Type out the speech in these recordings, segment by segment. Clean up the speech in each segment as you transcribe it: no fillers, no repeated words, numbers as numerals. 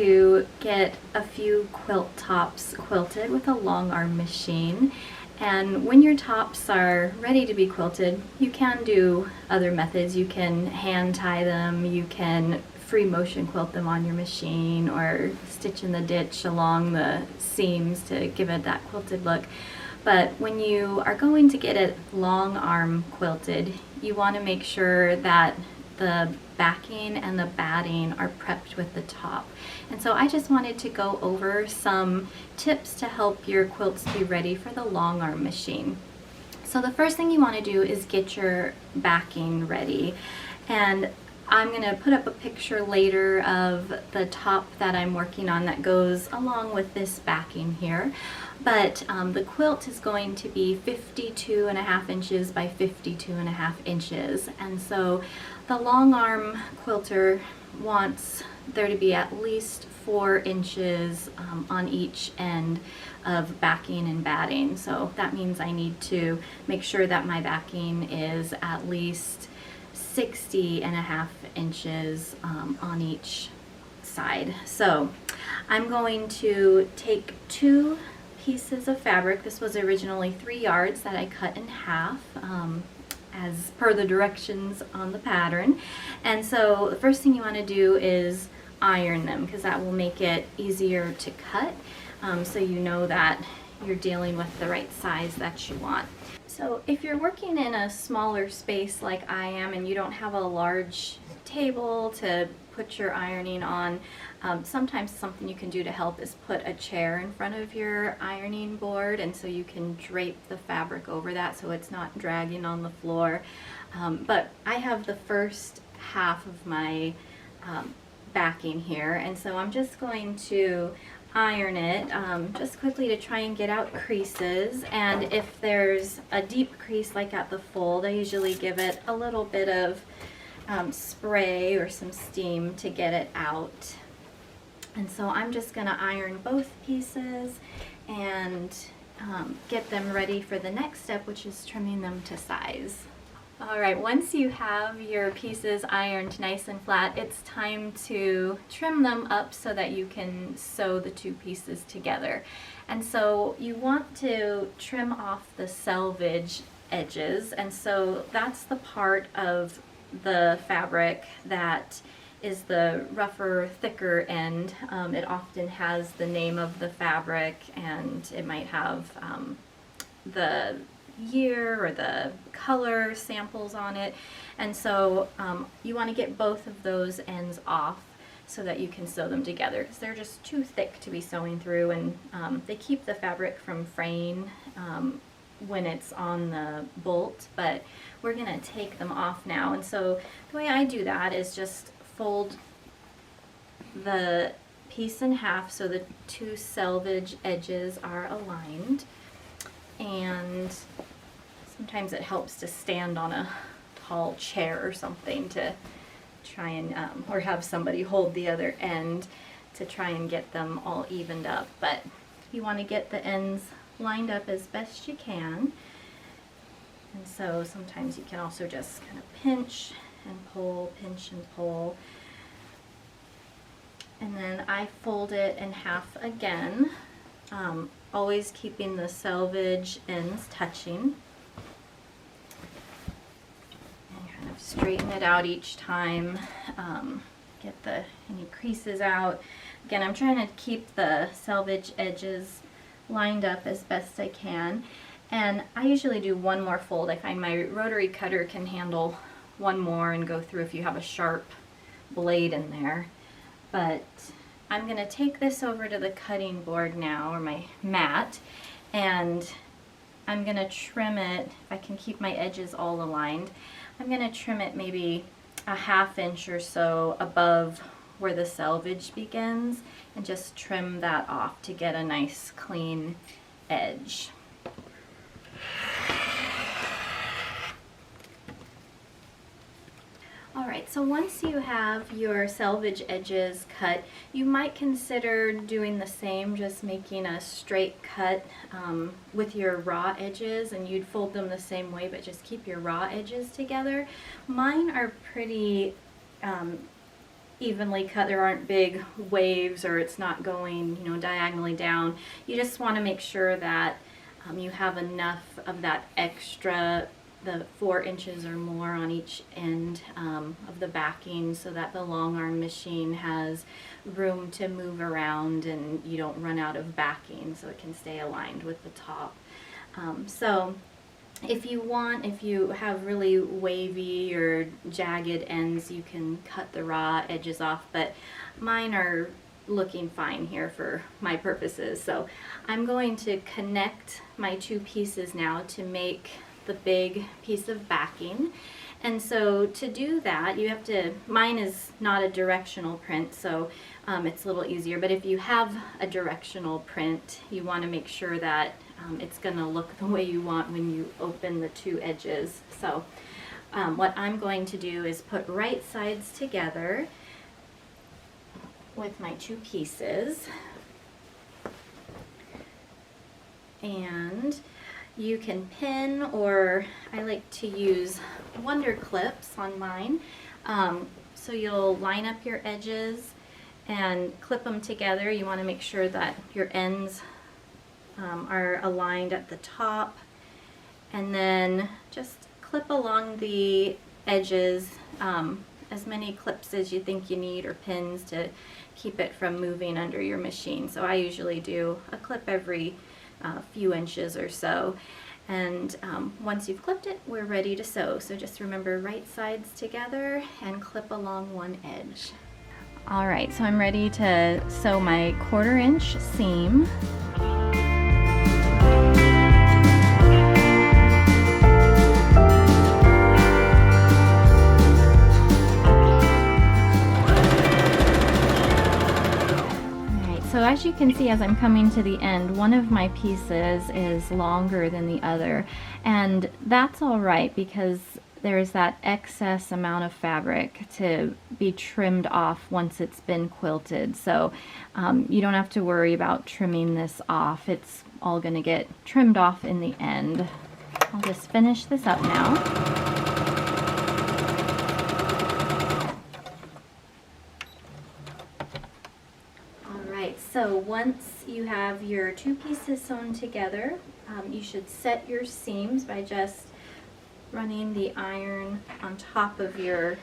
to get a few quilt tops quilted with a long arm machine. And when your tops are ready to be quilted, you can do other methods. You can hand tie them, you can free motion quilt them on your machine, or stitch in the ditch along the seams to give it that quilted look. But when you are going to get it long arm quilted, you want to make sure that the backing and the batting are prepped with the top. And so I just wanted to go over some tips to help your quilts be ready for the long arm machine. So the first thing you want to do is get your backing ready. And I'm going to put up a picture later of the top that I'm working on that goes along with this backing here. But the quilt is going to be 52.5 inches by 52.5 inches. And so the long arm quilter wants there to be at least 4 inches on each end of backing and batting. So that means I need to make sure that my backing is at least 60.5 inches on each side. So I'm going to take 2 pieces of fabric. This was originally 3 yards that I cut in half as per the directions on the pattern. And so the first thing you want to do is iron them, because that will make it easier to cut, so you know that you're dealing with the right size that you want. So if you're working in a smaller space like I am and you don't have a large table to put your ironing on, sometimes something you can do to help is put a chair in front of your ironing board, and so you can drape the fabric over that so it's not dragging on the floor. But I have the first half of my backing here, and so I'm just going to iron it just quickly to try and get out creases. And if there's a deep crease like at the fold, I usually give it a little bit of spray or some steam to get it out. And so I'm just going to iron both pieces and get them ready for the next step, which is trimming them to size. Alright, once you have your pieces ironed nice and flat, it's time to trim them up so that you can sew the 2 pieces together. And so you want to trim off the selvage edges, and so that's the part of the fabric that is the rougher, thicker end. It often has the name of the fabric, and it might have the year or the color samples on it. And so you want to get both of those ends off so that you can sew them together, because they're just too thick to be sewing through, and they keep the fabric from fraying when it's on the bolt. But we're going to take them off now. And so the way I do that is just fold the piece in half so the 2 selvage edges are aligned. And sometimes it helps to stand on a tall chair or something to try and, or have somebody hold the other end to try and get them all evened up. But you want to get the ends lined up as best you can. And so sometimes you can also just kind of pinch and pull, pinch and pull. And then I fold it in half again, always keeping the selvage ends touching. And kind of straighten it out each time, get any creases out. Again, I'm trying to keep the selvage edges lined up as best I can. And I usually do 1 more fold. I find my rotary cutter can handle 1 more and go through if you have a sharp blade in there. But I'm going to take this over to the cutting board now, or my mat, and I'm going to trim it. If I can keep my edges all aligned, I'm going to trim it maybe a 1/2 inch or so above where the selvage begins, and just trim that off to get a nice clean edge. Alright, so once you have your selvage edges cut, you might consider doing the same, just making a straight cut with your raw edges, and you'd fold them the same way, but just keep your raw edges together. Mine are pretty evenly cut, there aren't big waves, or it's not going, you know, diagonally down. You just want to make sure that you have enough of that extra, the 4 inches or more on each end of the backing, so that the long arm machine has room to move around and you don't run out of backing, so it can stay aligned with the top. So if you have really wavy or jagged ends, you can cut the raw edges off, but mine are looking fine here for my purposes. So I'm going to connect my 2 pieces now to make the big piece of backing. And so to do that, you have to, mine is not a directional print, so it's a little easier, but if you have a directional print, you want to make sure that it's going to look the way you want when you open the 2 edges. So what I'm going to do is put right sides together with my 2 pieces, and you can pin, or I like to use wonder clips on mine. So you'll line up your edges and clip them together. You want to make sure that your ends are aligned at the top, and then just clip along the edges, as many clips as you think you need, or pins, to keep it from moving under your machine. So I usually do a clip every few inches or so, and once you've clipped it, we're ready to sew. So just remember, right sides together and clip along one edge. Alright, so I'm ready to sew my 1/4 inch seam. So as you can see, as I'm coming to the end, one of my pieces is longer than the other, and that's all right because there's that excess amount of fabric to be trimmed off once it's been quilted. So you don't have to worry about trimming this off. It's all going to get trimmed off in the end. I'll just finish this up now. So once you have your 2 pieces sewn together, you should set your seams by just running the iron on top of your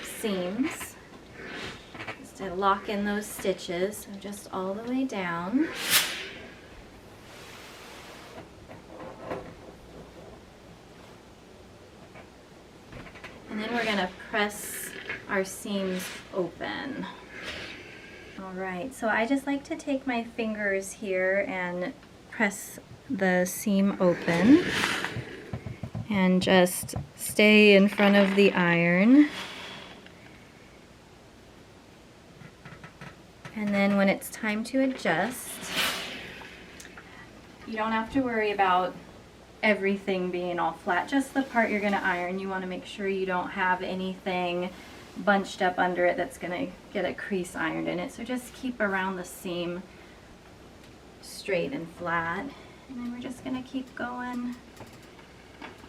seams, just to lock in those stitches, so just all the way down. And then we're going to press our seams open. Alright, so I just like to take my fingers here and press the seam open and just stay in front of the iron. And then when it's time to adjust, you don't have to worry about everything being all flat, just the part you're going to iron. You want to make sure you don't have anything bunched up under it that's going to get a crease ironed in it. So just keep around the seam straight and flat, and then we're just going to keep going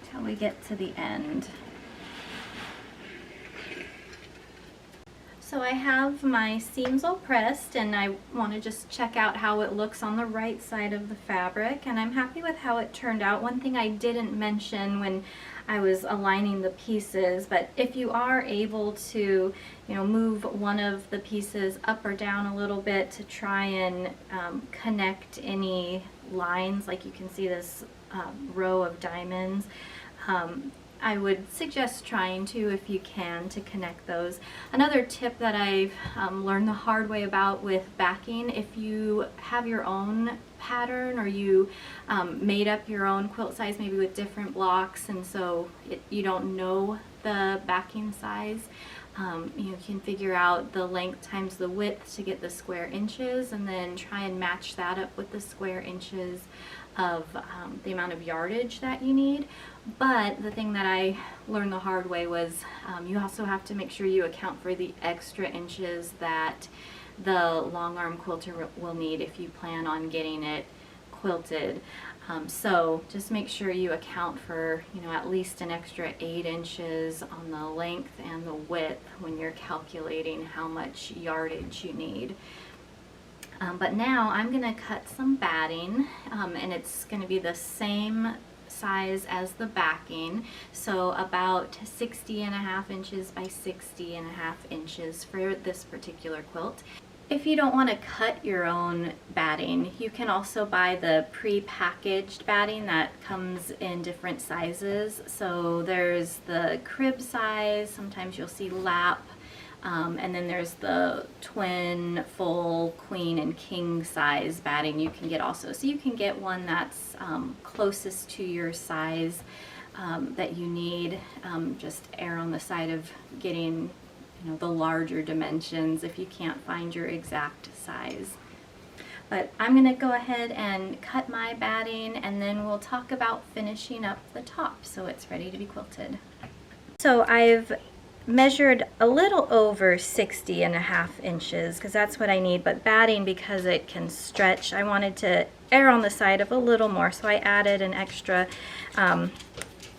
until we get to the end. So I have my seams all pressed, and I want to just check out how it looks on the right side of the fabric, and I'm happy with how it turned out. One thing I didn't mention when I was aligning the pieces, but if you are able to, move one of the pieces up or down a little bit to try and connect any lines, like you can see this row of diamonds, I would suggest trying to, if you can, to connect those. Another tip that I've learned the hard way about with backing, if you have your own pattern, or you made up your own quilt size, maybe with different blocks, and so you don't know the backing size, you can figure out the length times the width to get the square inches, and then try and match that up with the square inches of the amount of yardage that you need. But the thing that I learned the hard way was you also have to make sure you account for the extra inches that the long arm quilter will need if you plan on getting it quilted. So just make sure you account for, at least an extra 8 inches on the length and the width when you're calculating how much yardage you need. But now I'm going to cut some batting, and it's going to be the same size as the backing, so about 60.5 inches by 60.5 inches for this particular quilt. If you don't want to cut your own batting, you can also buy the pre-packaged batting that comes in different sizes. So there's the crib size, sometimes you'll see lap, and then there's the twin, full, queen, and king size batting you can get also. So you can get one that's closest to your size that you need. Just err on the side of getting the larger dimensions if you can't find your exact size. But I'm going to go ahead and cut my batting, and then we'll talk about finishing up the top so it's ready to be quilted. So I've measured a little over 60.5 inches because that's what I need, but batting, because it can stretch, I wanted to err on the side of a little more, so I added an extra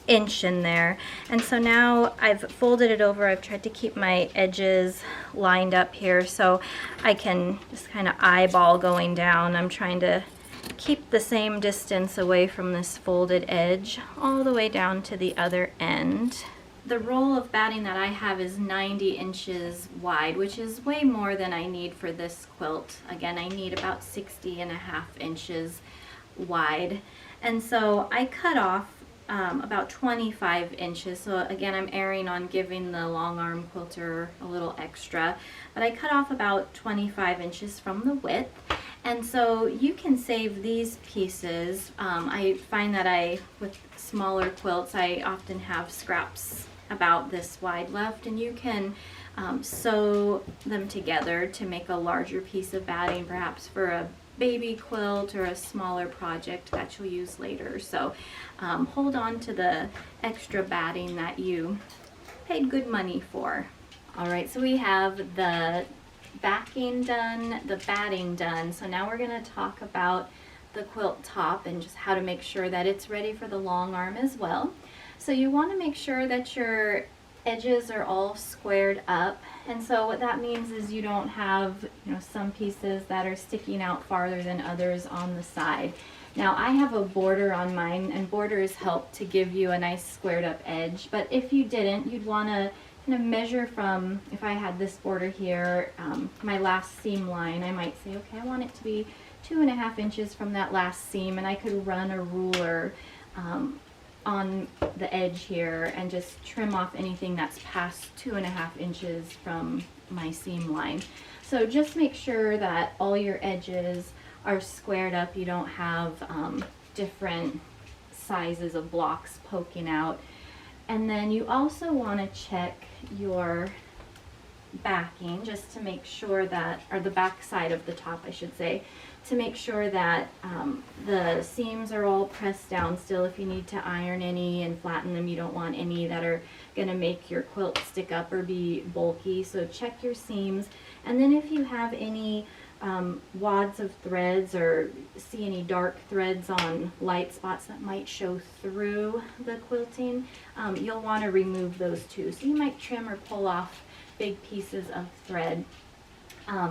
inch in there. And so now I've folded it over. I've tried to keep my edges lined up here so I can just kind of eyeball going down. I'm trying to keep the same distance away from this folded edge all the way down to the other end. The roll of batting that I have is 90 inches wide, which is way more than I need for this quilt. Again, I need about 60.5 inches wide. And so I cut off about 25 inches. So again, I'm erring on giving the long arm quilter a little extra, but I cut off about 25 inches from the width. And so you can save these pieces. I find that with smaller quilts, I often have scraps about this wide left, and you can sew them together to make a larger piece of batting, perhaps for a baby quilt or a smaller project that you'll use later. So hold on to the extra batting that you paid good money for. All right, so we have the backing done, the batting done. So now we're going to talk about the quilt top and just how to make sure that it's ready for the long arm as well. So you want to make sure that your edges are all squared up, and so what that means is you don't have some pieces that are sticking out farther than others on the side. Now I have a border on mine, and borders help to give you a nice squared up edge, but if you didn't, you'd want to kind of measure from, if I had this border here, my last seam line, I might say, okay, I want it to be 2.5 inches from that last seam, and I could run a ruler on the edge here and just trim off anything that's past 2.5 inches from my seam line. So just make sure that all your edges are squared up. You don't have different sizes of blocks poking out. And then you also want to check your backing just to make sure that, or the back side of the top I should say, to make sure that the seams are all pressed down still. If you need to iron any and flatten them, you don't want any that are going to make your quilt stick up or be bulky. So check your seams, and then if you have any wads of threads or see any dark threads on light spots that might show through the quilting, you'll want to remove those too. So you might trim or pull off big pieces of thread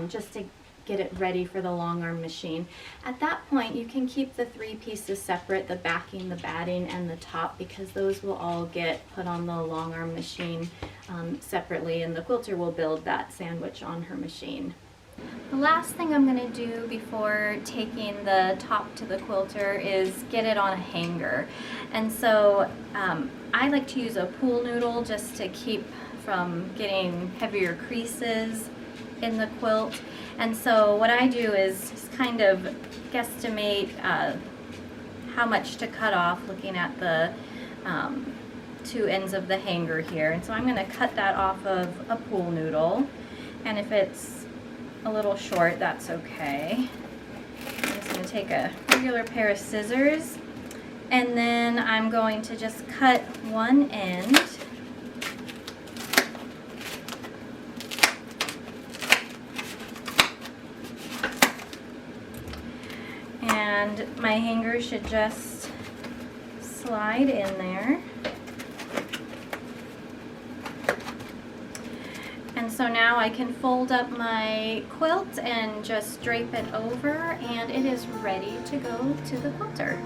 just to get it ready for the long arm machine. At that point, you can keep the 3 pieces separate, the backing, the batting, and the top, because those will all get put on the long arm machine separately, and the quilter will build that sandwich on her machine. The last thing I'm going to do before taking the top to the quilter is get it on a hanger. And so I like to use a pool noodle just to keep from getting heavier creases in the quilt. And so what I do is just kind of guesstimate how much to cut off looking at the 2 ends of the hanger here. And so I'm going to cut that off of a pool noodle, and if it's a little short, that's okay. I'm just going to take a regular pair of scissors, and then I'm going to just cut one end. And my hanger should just slide in there. And so now I can fold up my quilt and just drape it over, and it is ready to go to the quilter.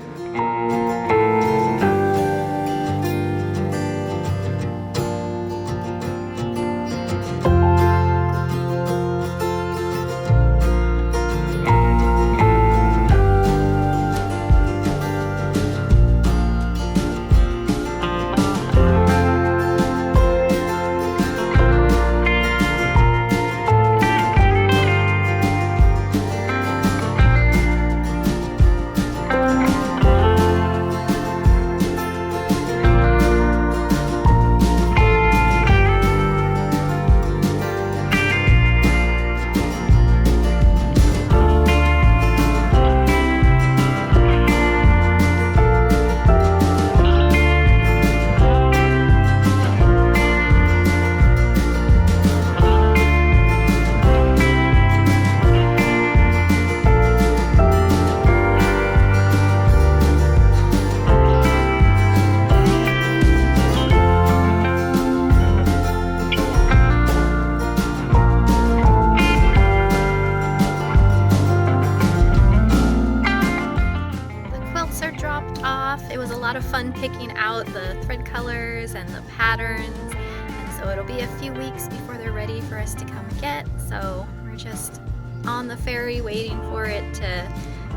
It was a lot of fun picking out the thread colors and the patterns, and so it'll be a few weeks before they're ready for us to come get. So we're just on the ferry waiting for it to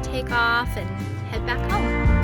take off and head back home.